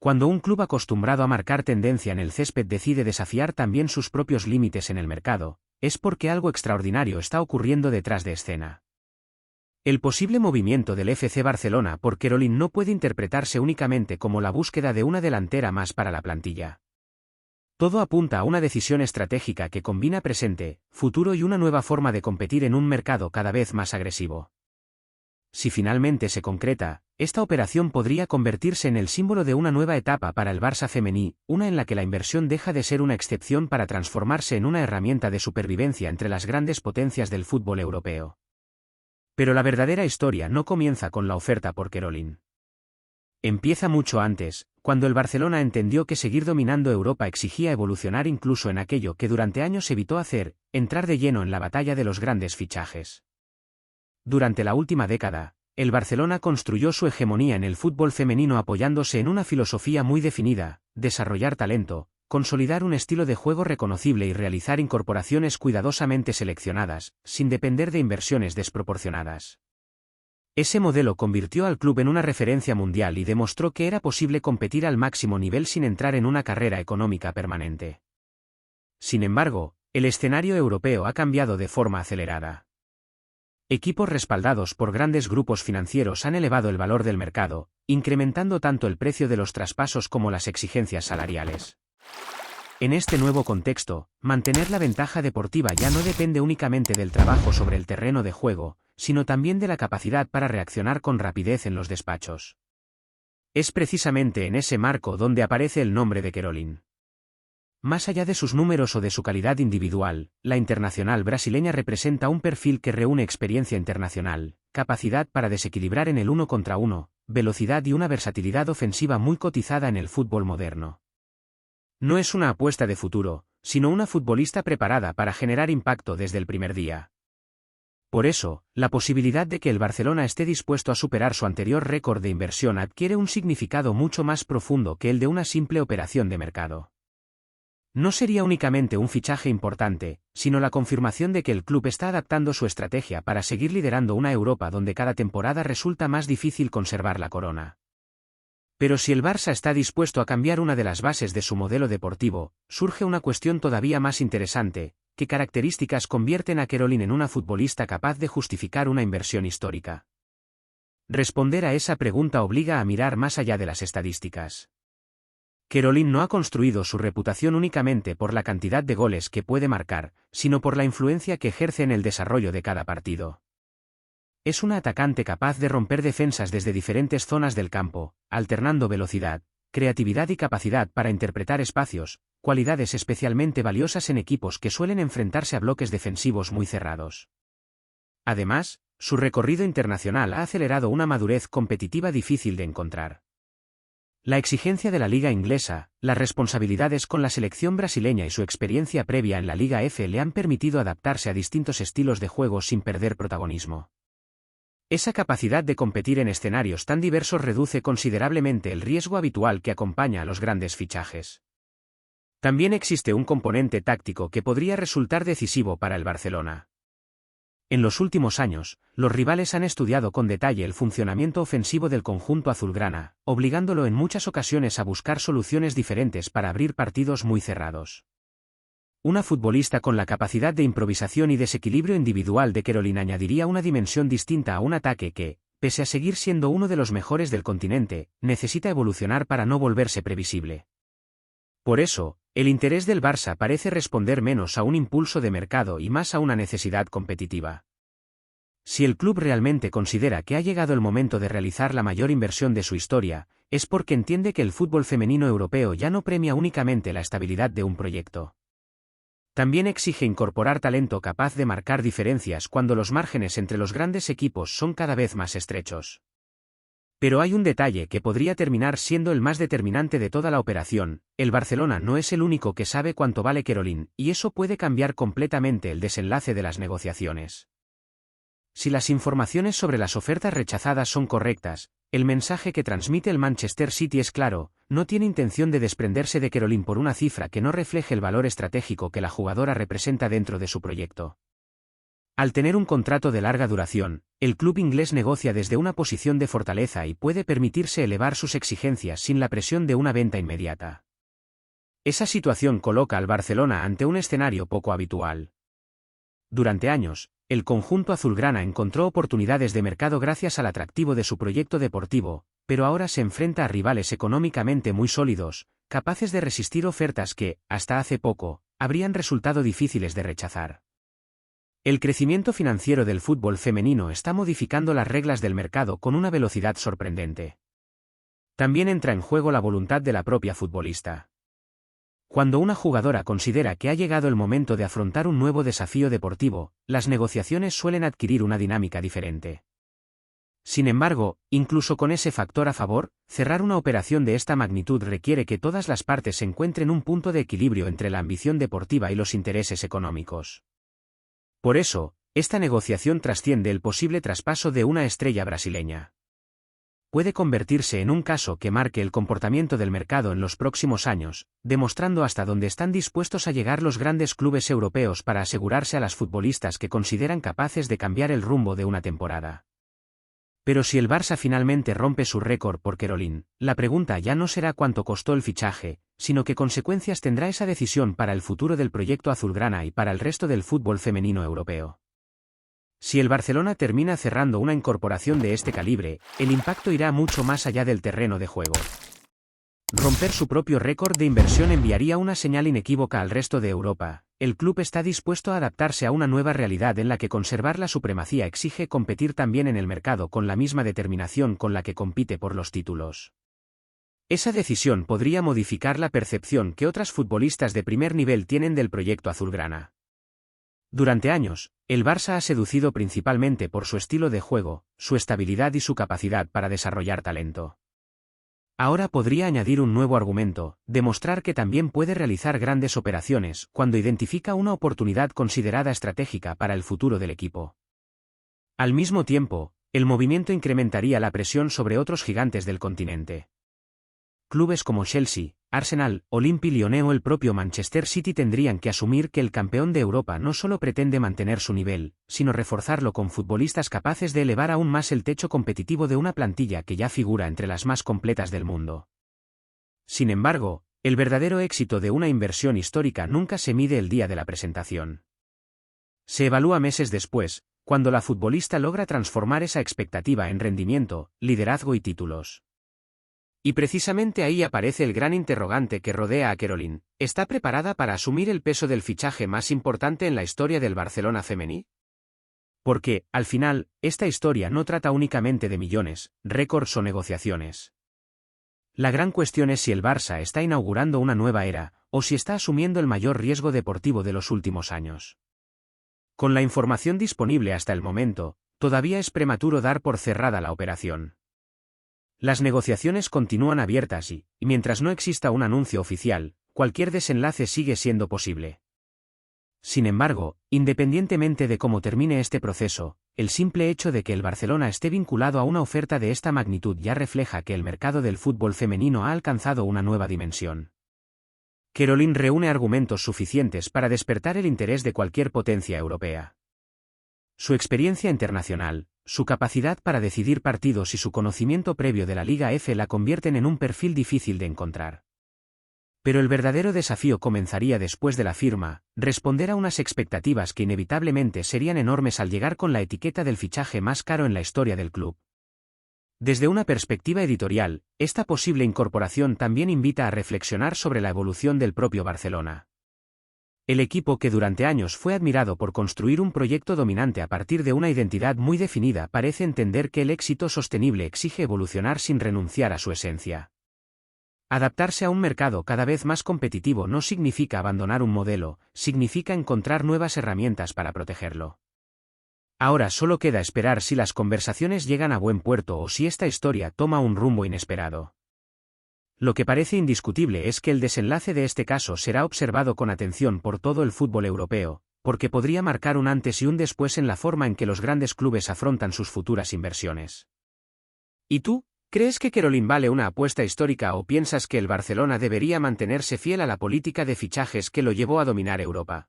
Cuando un club acostumbrado a marcar tendencia en el césped decide desafiar también sus propios límites en el mercado, es porque algo extraordinario está ocurriendo detrás de escena. El posible movimiento del FC Barcelona por Querolin no puede interpretarse únicamente como la búsqueda de una delantera más para la plantilla. Todo apunta a una decisión estratégica que combina presente, futuro y una nueva forma de competir en un mercado cada vez más agresivo. Si finalmente se concreta, esta operación podría convertirse en el símbolo de una nueva etapa para el Barça femení, una en la que la inversión deja de ser una excepción para transformarse en una herramienta de supervivencia entre las grandes potencias del fútbol europeo. Pero la verdadera historia no comienza con la oferta por Querolin. Empieza mucho antes, cuando el Barcelona entendió que seguir dominando Europa exigía evolucionar incluso en aquello que durante años evitó hacer, entrar de lleno en la batalla de los grandes fichajes. Durante la última década, el Barcelona construyó su hegemonía en el fútbol femenino apoyándose en una filosofía muy definida: desarrollar talento, consolidar un estilo de juego reconocible y realizar incorporaciones cuidadosamente seleccionadas, sin depender de inversiones desproporcionadas. Ese modelo convirtió al club en una referencia mundial y demostró que era posible competir al máximo nivel sin entrar en una carrera económica permanente. Sin embargo, el escenario europeo ha cambiado de forma acelerada. Equipos respaldados por grandes grupos financieros han elevado el valor del mercado, incrementando tanto el precio de los traspasos como las exigencias salariales. En este nuevo contexto, mantener la ventaja deportiva ya no depende únicamente del trabajo sobre el terreno de juego, sino también de la capacidad para reaccionar con rapidez en los despachos. Es precisamente en ese marco donde aparece el nombre de Querolin. Más allá de sus números o de su calidad individual, la internacional brasileña representa un perfil que reúne experiencia internacional, capacidad para desequilibrar en el 1 contra 1, velocidad y una versatilidad ofensiva muy cotizada en el fútbol moderno. No es una apuesta de futuro, sino una futbolista preparada para generar impacto desde el primer día. Por eso, la posibilidad de que el Barcelona esté dispuesto a superar su anterior récord de inversión adquiere un significado mucho más profundo que el de una simple operación de mercado. No sería únicamente un fichaje importante, sino la confirmación de que el club está adaptando su estrategia para seguir liderando una Europa donde cada temporada resulta más difícil conservar la corona. Pero si el Barça está dispuesto a cambiar una de las bases de su modelo deportivo, surge una cuestión todavía más interesante: ¿qué características convierten a Querolin en una futbolista capaz de justificar una inversión histórica? Responder a esa pregunta obliga a mirar más allá de las estadísticas. Querolin no ha construido su reputación únicamente por la cantidad de goles que puede marcar, sino por la influencia que ejerce en el desarrollo de cada partido. Es una atacante capaz de romper defensas desde diferentes zonas del campo, alternando velocidad, creatividad y capacidad para interpretar espacios, cualidades especialmente valiosas en equipos que suelen enfrentarse a bloques defensivos muy cerrados. Además, su recorrido internacional ha acelerado una madurez competitiva difícil de encontrar. La exigencia de la liga inglesa, las responsabilidades con la selección brasileña y su experiencia previa en la Liga F le han permitido adaptarse a distintos estilos de juego sin perder protagonismo. Esa capacidad de competir en escenarios tan diversos reduce considerablemente el riesgo habitual que acompaña a los grandes fichajes. También existe un componente táctico que podría resultar decisivo para el Barcelona. En los últimos años, los rivales han estudiado con detalle el funcionamiento ofensivo del conjunto azulgrana, obligándolo en muchas ocasiones a buscar soluciones diferentes para abrir partidos muy cerrados. Una futbolista con la capacidad de improvisación y desequilibrio individual de Querolin añadiría una dimensión distinta a un ataque que, pese a seguir siendo uno de los mejores del continente, necesita evolucionar para no volverse previsible. Por eso, el interés del Barça parece responder menos a un impulso de mercado y más a una necesidad competitiva. Si el club realmente considera que ha llegado el momento de realizar la mayor inversión de su historia, es porque entiende que el fútbol femenino europeo ya no premia únicamente la estabilidad de un proyecto. También exige incorporar talento capaz de marcar diferencias cuando los márgenes entre los grandes equipos son cada vez más estrechos. Pero hay un detalle que podría terminar siendo el más determinante de toda la operación: el Barcelona no es el único que sabe cuánto vale Querolin, y eso puede cambiar completamente el desenlace de las negociaciones. Si las informaciones sobre las ofertas rechazadas son correctas, el mensaje que transmite el Manchester City es claro: no tiene intención de desprenderse de Querolin por una cifra que no refleje el valor estratégico que la jugadora representa dentro de su proyecto. Al tener un contrato de larga duración, el club inglés negocia desde una posición de fortaleza y puede permitirse elevar sus exigencias sin la presión de una venta inmediata. Esa situación coloca al Barcelona ante un escenario poco habitual. Durante años, el conjunto azulgrana encontró oportunidades de mercado gracias al atractivo de su proyecto deportivo, pero ahora se enfrenta a rivales económicamente muy sólidos, capaces de resistir ofertas que, hasta hace poco, habrían resultado difíciles de rechazar. El crecimiento financiero del fútbol femenino está modificando las reglas del mercado con una velocidad sorprendente. También entra en juego la voluntad de la propia futbolista. Cuando una jugadora considera que ha llegado el momento de afrontar un nuevo desafío deportivo, las negociaciones suelen adquirir una dinámica diferente. Sin embargo, incluso con ese factor a favor, cerrar una operación de esta magnitud requiere que todas las partes encuentren un punto de equilibrio entre la ambición deportiva y los intereses económicos. Por eso, esta negociación trasciende el posible traspaso de una estrella brasileña. Puede convertirse en un caso que marque el comportamiento del mercado en los próximos años, demostrando hasta dónde están dispuestos a llegar los grandes clubes europeos para asegurarse a las futbolistas que consideran capaces de cambiar el rumbo de una temporada. Pero si el Barça finalmente rompe su récord por Caroline, la pregunta ya no será cuánto costó el fichaje, sino qué consecuencias tendrá esa decisión para el futuro del proyecto azulgrana y para el resto del fútbol femenino europeo. Si el Barcelona termina cerrando una incorporación de este calibre, el impacto irá mucho más allá del terreno de juego. Romper su propio récord de inversión enviaría una señal inequívoca al resto de Europa. El club está dispuesto a adaptarse a una nueva realidad en la que conservar la supremacía exige competir también en el mercado con la misma determinación con la que compite por los títulos. Esa decisión podría modificar la percepción que otras futbolistas de primer nivel tienen del proyecto azulgrana. Durante años, el Barça ha seducido principalmente por su estilo de juego, su estabilidad y su capacidad para desarrollar talento. Ahora podría añadir un nuevo argumento, demostrar que también puede realizar grandes operaciones cuando identifica una oportunidad considerada estratégica para el futuro del equipo. Al mismo tiempo, el movimiento incrementaría la presión sobre otros gigantes del continente. Clubes como Chelsea, Arsenal, Olympique Lyonnais o el propio Manchester City tendrían que asumir que el campeón de Europa no solo pretende mantener su nivel, sino reforzarlo con futbolistas capaces de elevar aún más el techo competitivo de una plantilla que ya figura entre las más completas del mundo. Sin embargo, el verdadero éxito de una inversión histórica nunca se mide el día de la presentación. Se evalúa meses después, cuando la futbolista logra transformar esa expectativa en rendimiento, liderazgo y títulos. Y precisamente ahí aparece el gran interrogante que rodea a Caroline. ¿Está preparada para asumir el peso del fichaje más importante en la historia del Barcelona femení? Porque, al final, esta historia no trata únicamente de millones, récords o negociaciones. La gran cuestión es si el Barça está inaugurando una nueva era, o si está asumiendo el mayor riesgo deportivo de los últimos años. Con la información disponible hasta el momento, todavía es prematuro dar por cerrada la operación. Las negociaciones continúan abiertas y, mientras no exista un anuncio oficial, cualquier desenlace sigue siendo posible. Sin embargo, independientemente de cómo termine este proceso, el simple hecho de que el Barcelona esté vinculado a una oferta de esta magnitud ya refleja que el mercado del fútbol femenino ha alcanzado una nueva dimensión. Caroline reúne argumentos suficientes para despertar el interés de cualquier potencia europea. Su experiencia internacional, su capacidad para decidir partidos y su conocimiento previo de la Liga F la convierten en un perfil difícil de encontrar. Pero el verdadero desafío comenzaría después de la firma, responder a unas expectativas que inevitablemente serían enormes al llegar con la etiqueta del fichaje más caro en la historia del club. Desde una perspectiva editorial, esta posible incorporación también invita a reflexionar sobre la evolución del propio Barcelona. El equipo que durante años fue admirado por construir un proyecto dominante a partir de una identidad muy definida parece entender que el éxito sostenible exige evolucionar sin renunciar a su esencia. Adaptarse a un mercado cada vez más competitivo no significa abandonar un modelo, significa encontrar nuevas herramientas para protegerlo. Ahora solo queda esperar si las conversaciones llegan a buen puerto o si esta historia toma un rumbo inesperado. Lo que parece indiscutible es que el desenlace de este caso será observado con atención por todo el fútbol europeo, porque podría marcar un antes y un después en la forma en que los grandes clubes afrontan sus futuras inversiones. ¿Y tú? ¿Crees que Caroline vale una apuesta histórica o piensas que el Barcelona debería mantenerse fiel a la política de fichajes que lo llevó a dominar Europa?